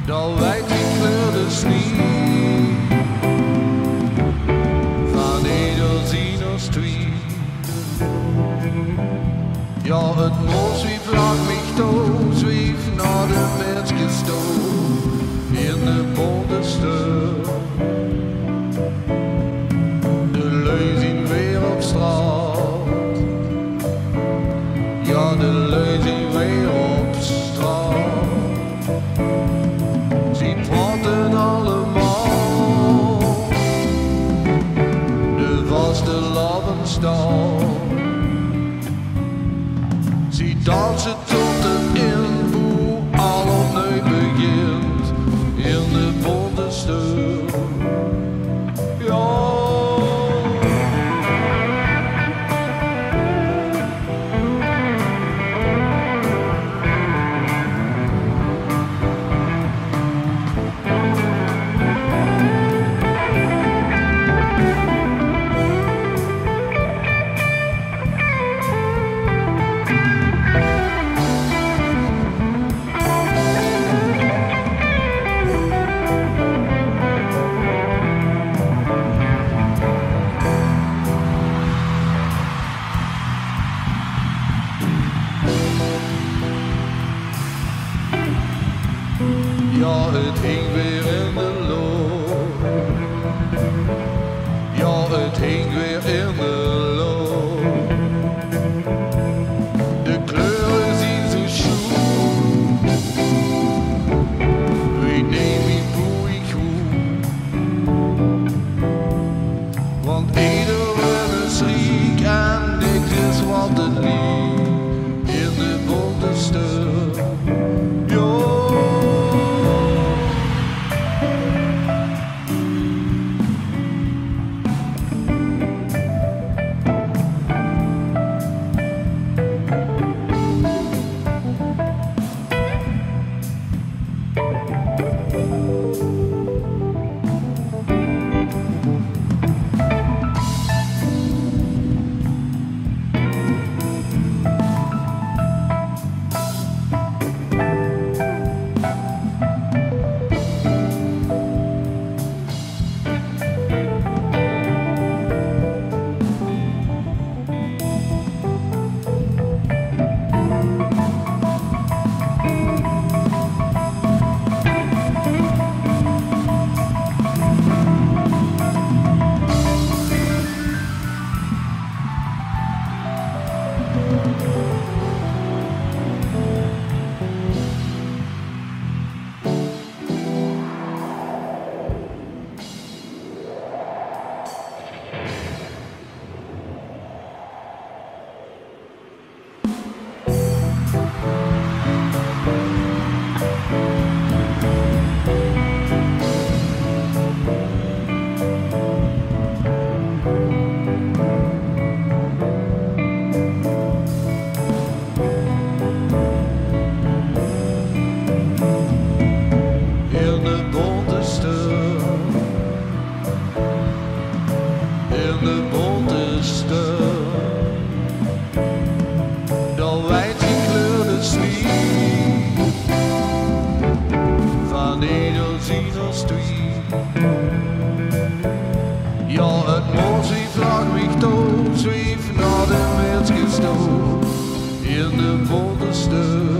dan wijdt die kleur de snie van ieder sinustrie. Ja, het moos wie vlak mich dood, zwief naar de mens gestoot in de bondenste. De lui zien weer op straat, ja, de lui zien weer op straat. Ze praten allemaal de vaste labbenstal. Ze dansen tot het invoer al opnieuw begint in de bondenste. Ja. Ja, het hing weer in de lucht. Ja, het hing weer in de lucht. De kleuren zien zo schoon. Weet niet wie hoe ik goed. Want iedereen is riek en niks is wat het liep in de bondenste. Dan wijdt die kleur de snie van ieder sinustrie. Ja, het moos wie vlak mich dood, zwief naar de mens gestoot in de bondenste.